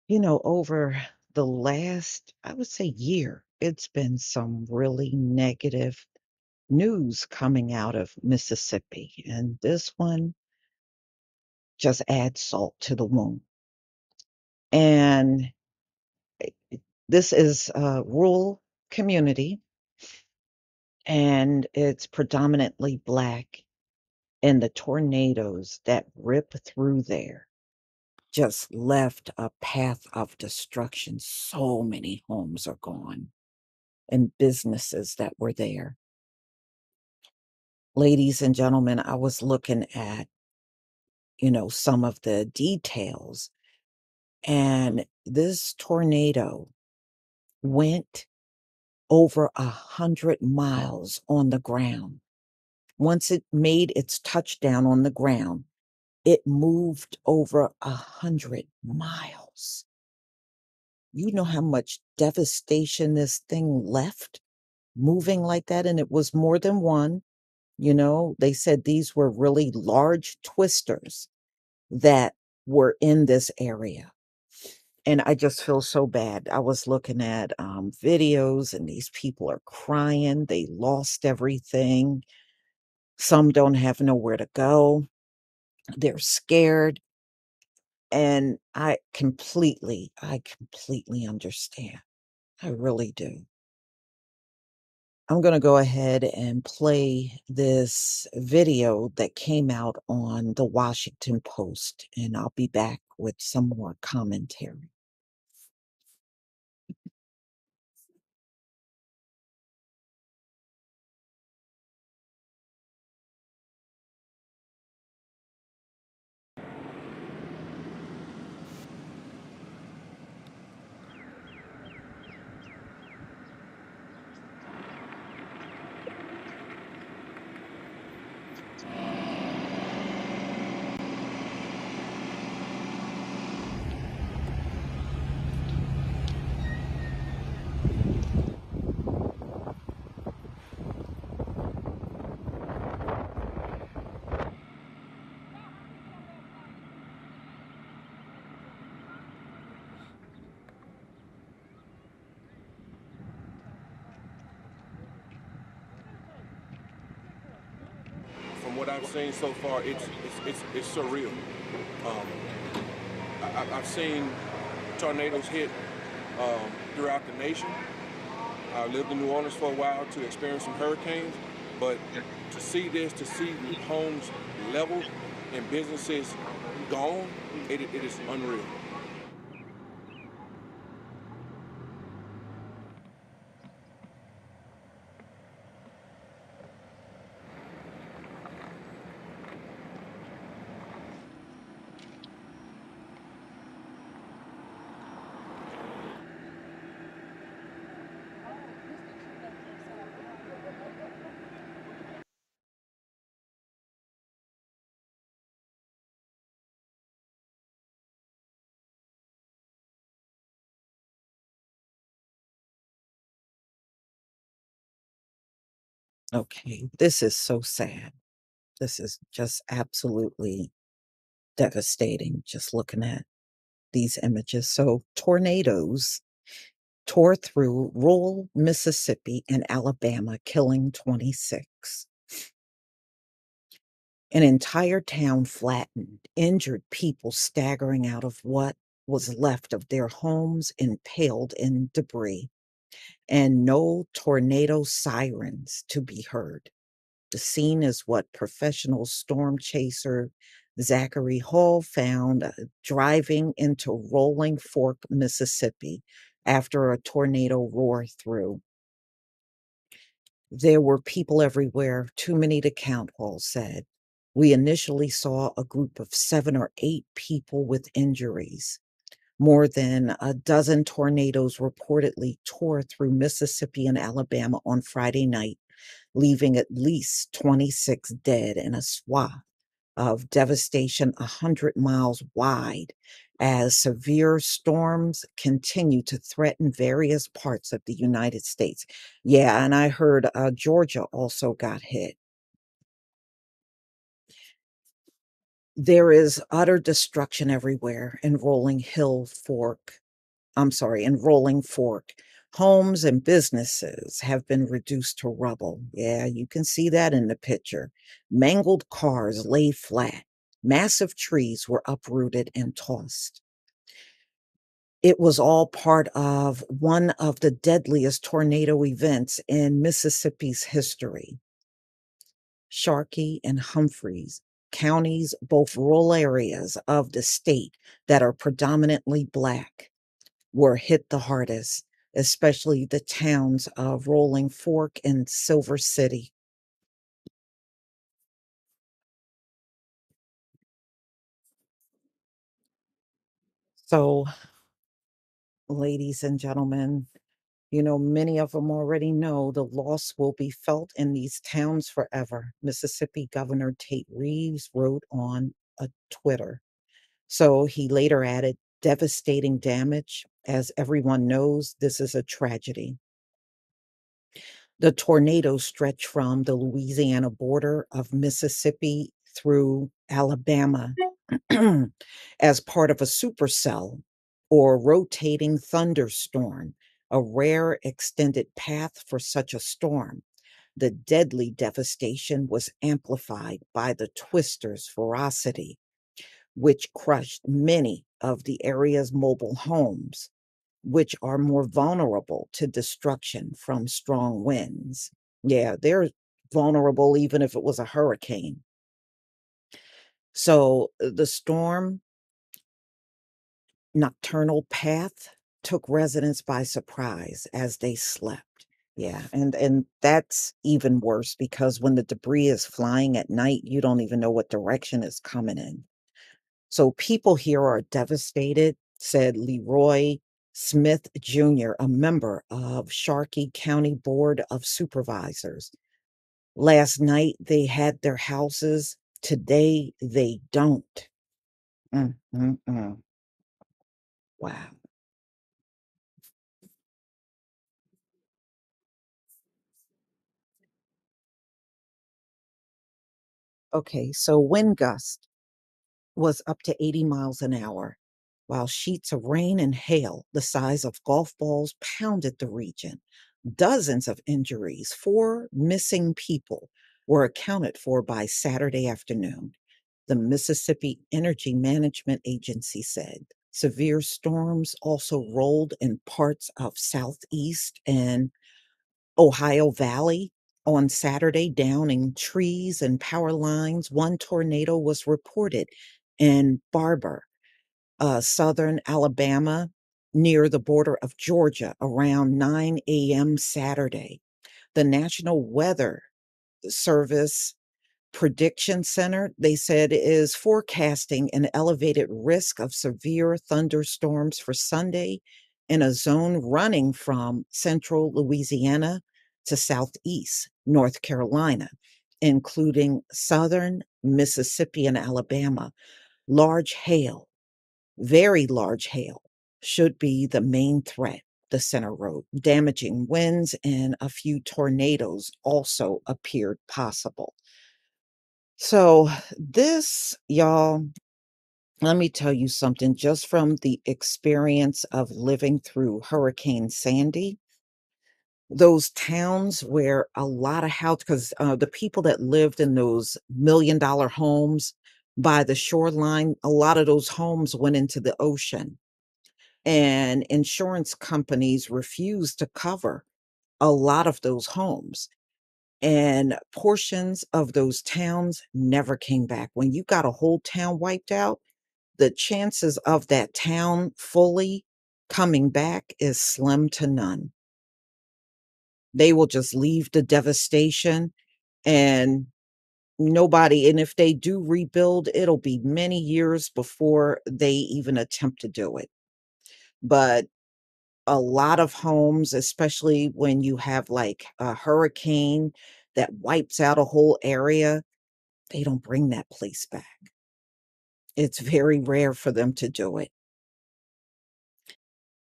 Over the last, I would say, year, it's been some really negative news coming out of Mississippi. And this one just adds salt to the wound. And this is a rural community, and it's predominantly Black. And the tornadoes that rip through there just left a path of destruction. So many homes are gone and businesses that were there. Ladies and gentlemen, I was looking at, some of the details, and this tornado went over 100 miles on the ground. Once it made its touchdown on the ground, it moved over 100 miles. You know how much devastation this thing left moving like that? And it was more than one. They said these were really large twisters that were in this area. And I just feel so bad. I was looking at videos, and these people are crying. They lost everything. Some don't have nowhere to go. They're scared. And I completely understand. I really do. I'm going to go ahead and play this video that came out on the Washington Post, and I'll be back with some more commentary. From what I've seen so far, it's surreal. Um, I've seen tornadoes hit throughout the nation. I lived in New Orleans for a while to experience some hurricanes, but to see this, to see homes leveled and businesses gone, it is unreal. Okay, this is so sad. This is just absolutely devastating just looking at these images. So, tornadoes tore through rural Mississippi and Alabama, killing 26. An entire town flattened, injured people staggering out of what was left of their homes impaled in debris, and no tornado sirens to be heard. The scene is what professional storm chaser Zachary Hall found driving into Rolling Fork, Mississippi, after a tornado roared through. There were people everywhere, too many to count, Hall said. We initially saw a group of 7 or 8 people with injuries. More than a dozen tornadoes reportedly tore through Mississippi and Alabama on Friday night, leaving at least 26 dead in a swath of devastation 100 miles wide as severe storms continue to threaten various parts of the United States. Yeah, and I heard Georgia also got hit. There is utter destruction everywhere in Rolling Hill Fork. I'm sorry, in Rolling Fork. Homes and businesses have been reduced to rubble. Yeah, you can see that in the picture. Mangled cars lay flat. Massive trees were uprooted and tossed. It was all part of one of the deadliest tornado events in Mississippi's history. Sharkey and Humphreys, counties, both rural areas of the state that are predominantly Black, were hit the hardest, especially the towns of Rolling Fork and Silver City. So, ladies and gentlemen, many of them already know the loss will be felt in these towns forever. Mississippi Governor Tate Reeves wrote on a Twitter. So he later added, devastating damage. As everyone knows, this is a tragedy. The tornadoes stretch from the Louisiana border of Mississippi through Alabama as part of a supercell or rotating thunderstorm, a rare extended path for such a storm. The deadly devastation was amplified by the twister's ferocity, which crushed many of the area's mobile homes, which are more vulnerable to destruction from strong winds. Yeah, they're vulnerable even if it was a hurricane. So the storm nocturnal path took residents by surprise as they slept. Yeah, and that's even worse because when the debris is flying at night, you don't even know what direction it's coming in. So people here are devastated, said Leroy Smith Jr., a member of Sharkey County Board of Supervisors. Last night they had their houses. Today they don't. Mm, mm, mm. Wow. Okay, so wind gust was up to 80 miles an hour, while sheets of rain and hail the size of golf balls pounded the region. Dozens of injuries, 4 missing people were accounted for by Saturday afternoon. The Mississippi Energy Management Agency said severe storms also rolled in parts of Southeast and Ohio Valley on Saturday, downing trees and power lines. One tornado was reported in Barber, southern Alabama, near the border of Georgia, around 9 a.m. Saturday. The National Weather Service Prediction Center, they said, is forecasting an elevated risk of severe thunderstorms for Sunday in a zone running from central Louisiana to southeast North Carolina, including southern Mississippi and Alabama. Large hail, very large hail, should be the main threat, the center wrote. Damaging winds and a few tornadoes also appeared possible. So, this, y'all, let me tell you something just from the experience of living through Hurricane Sandy. Those towns where a lot of house, because the people that lived in those $1 million homes by the shoreline, a lot of those homes went into the ocean, and insurance companies refused to cover a lot of those homes. And portions of those towns never came back. When you got a whole town wiped out, the chances of that town fully coming back is slim to none. They will just leave the devastation and nobody, and if they do rebuild, it'll be many years before they even attempt to do it. But a lot of homes, especially when you have like a hurricane that wipes out a whole area, they don't bring that place back. It's very rare for them to do it.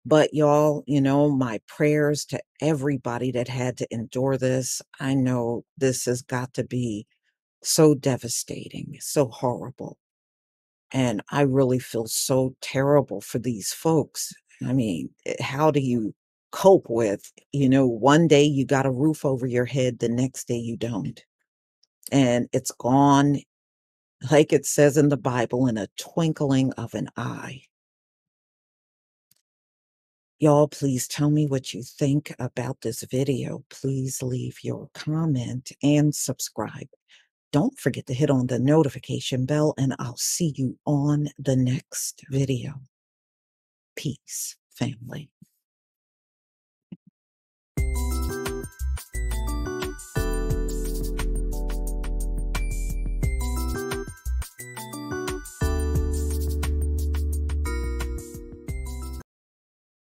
But y'all, my prayers to everybody that had to endure this. I know this has got to be so devastating, so horrible. And I really feel so terrible for these folks. I mean, how do you cope with, one day you got a roof over your head, the next day you don't, and it's gone, like it says in the Bible, in a twinkling of an eye. Y'all, please tell me what you think about this video. Please leave your comment and subscribe. Don't forget to hit on the notification bell, and I'll see you on the next video. Peace, family.